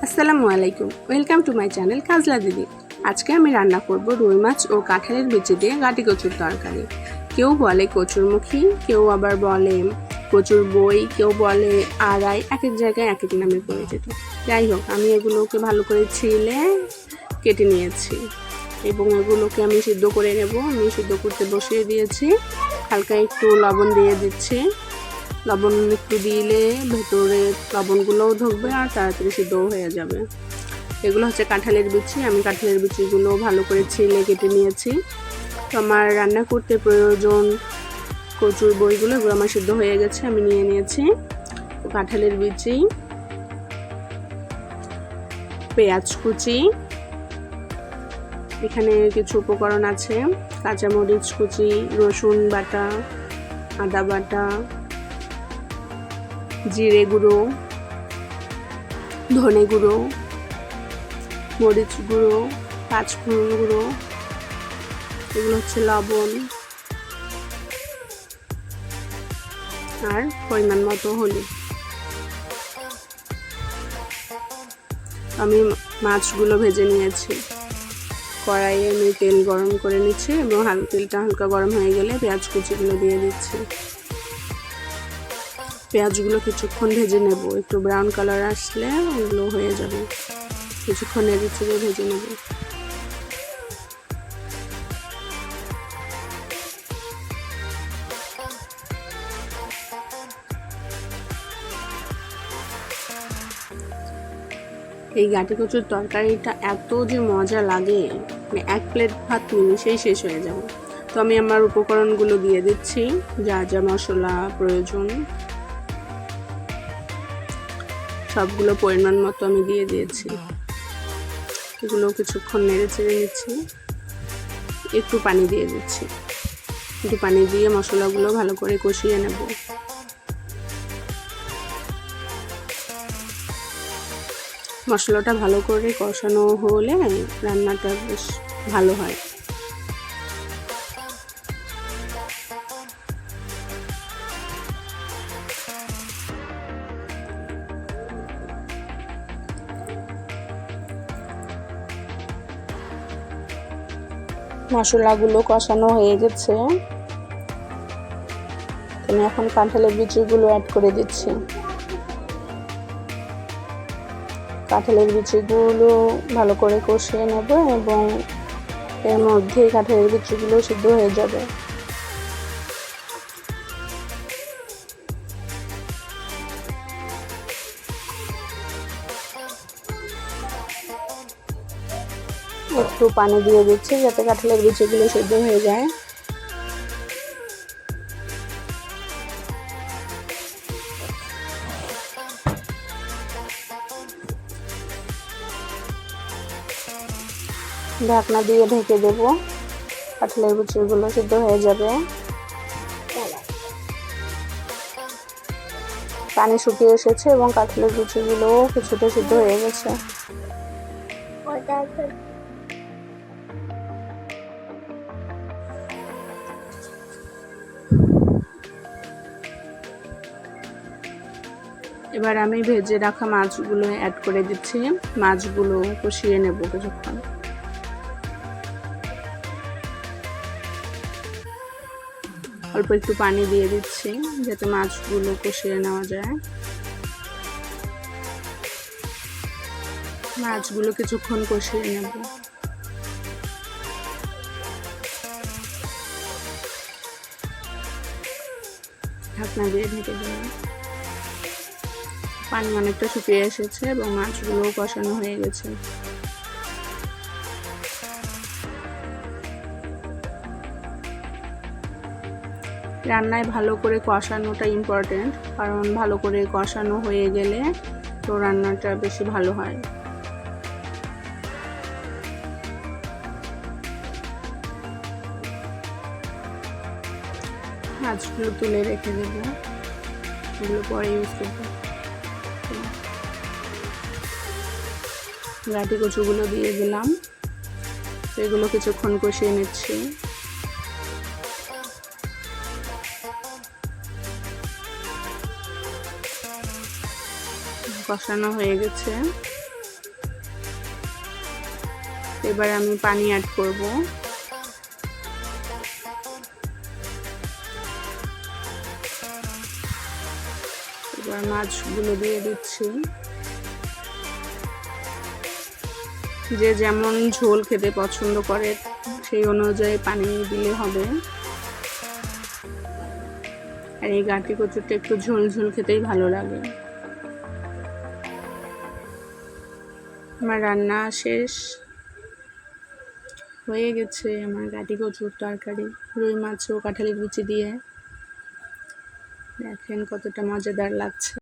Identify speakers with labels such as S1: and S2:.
S1: আসসালামু আলাইকুম, welcome to my channel Kajla দিদি। আজকে আমি রান্না করব রুই মাছ ও কাঁঠালের বিচি দিয়ে গাটি কচুর তরকারি। কেউ বলে কচুরমুখী, কেউ আবার বলে কচুর বই, কেউ বলে আড়াই, এক এক জায়গায় এক এক নামে পরিচিত। যাই হোক, আমি এগুলোকে ভালো করে ছিলে কেটে নিয়েছি এবং এগুলোকে আমি সিদ্ধ করে নেব। আমি সিদ্ধ করতে বসিয়ে দিয়েছি, হালকা একটু লবণ দিয়ে দিচ্ছি। লবণ একটু দিলে ভেতরে লবণগুলোও ঢুকবে আর তাড়াতাড়ি সিদ্ধও হয়ে যাবে। এগুলো হচ্ছে কাঁঠালের বিচি। আমি কাঁঠালের বিচিগুলো ভালো করে ছিলে কেটে নিয়েছি। তো আমার রান্না করতে প্রয়োজন কচুর বইগুলো, এগুলো আমার সিদ্ধ হয়ে গেছে, আমি নিয়ে নিয়েছি। কাঁঠালের বিচি, পেঁয়াজ কুচি, এখানে কিছু উপকরণ আছে, কাঁচামরিচ কুচি, রসুন বাটা, আদা বাটা, জিরে গুঁড়ো, ধনে গুঁড়ো, মরিচ গুঁড়ো, পাঁচফোড়ন গুঁড়ো, এগুলো হচ্ছে লবণ আর পরিমাণ মতো হলুদ। আমি মাছগুলো ভেজে নিয়েছি। কড়াইয়ে আমি তেল গরম করে নিচ্ছি এবং তেলটা হালকা গরম হয়ে গেলে পেঁয়াজ কুচিগুলো দিয়ে দিচ্ছি। পেঁয়াজগুলো কিছুক্ষণ ভেজে নেব, একটু ব্রাউন কালার আসলে ওগুলো হয়ে যাবে। কিছুক্ষণ নেড়ে চেড়ে ভেজে নেব। এই গাটি কচুর তরকারিটা এত যে মজা লাগে, মানে এক প্লেট ভাত নিমিশেই শেষ হয়ে যাবে। তো আমি আমার উপকরণগুলো দিয়ে দিচ্ছি, যা যা মশলা প্রয়োজন সবগুলো পরিমাণ মতো আমি দিয়ে দিয়েছি। এগুলো কিছুক্ষণ নেড়ে চেড়ে নিচ্ছি, একটু পানি দিয়ে দিচ্ছি। একটু পানি দিয়ে মশলাগুলো ভালো করে কষিয়ে নেব। মশলাটা ভালো করে কষানো হলে রান্নাটা বেশ ভালো হয়। মশলাগুলো কষানো হয়ে গেছে, আমি এখন কাঁঠালের বিচিগুলো অ্যাড করে দিচ্ছি। কাঁঠালের বিচিগুলো ভালো করে কষিয়ে নেব এবং এর মধ্যেই কাঁঠালের বিচিগুলো সিদ্ধ হয়ে যাবে। একটু পানি দিয়ে দিচ্ছি যাতে কাঁঠালের বিচিগুলো সিদ্ধ হয়ে যায়। ঢাকনা দিয়ে ঢেকে দেব, কাঁঠালের বিচিগুলো সিদ্ধ হয়ে যাবে। পানি শুকিয়ে এসেছে এবং কাঁঠালের বিচিগুলো কিছুটা সিদ্ধ হয়ে গেছে। এবার আমি ভেজে রাখা মাছগুলো অ্যাড করে দিচ্ছি। মাছগুলো কষিয়ে নেব কিছুক্ষণ। অল্প একটু পানি দিয়ে দিচ্ছি যাতে মাছগুলো কষিয়ে নেওয়া যায়। মাছগুলো কিছুক্ষণ কষিয়ে নেব। ঢাকনা দিয়ে ঢেকে দেব। পানি অনেকটা শুকিয়ে এসেছে এবং মাছগুলো কষানো হয়ে গেছে। রান্নায় ভালো করে কষানোটা ইম্পর্টেন্ট, কারণ ভালো করে কষানো হয়ে গেলে তো রান্নাটা বেশি ভালো হয়। মাছগুলো তুলে রেখে দেব, এগুলো পরে ইউজ করবো। গাটি কচুগুলো দিয়ে দিলাম, এগুলো কিছুক্ষণ কষিয়ে নিচ্ছি। কষানো হয়ে গেছে, এবার আমি পানি অ্যাড করব। এবার মাছগুলো দিয়ে দিচ্ছি। যে যেমন ঝোল খেতে পছন্দ করে সেই অনুযায়ী পানি দিলে হবে। আর এই গাটি কচুরটা একটু ঝোল ঝোল খেতেই ভালো লাগে। আমার রান্না শেষ হয়ে গেছে। আমার গাটি কচুর তরকারি রুই মাছ ও কাঁঠালের বিচি দিয়ে। দেখেন কতটা মজাদার লাগছে।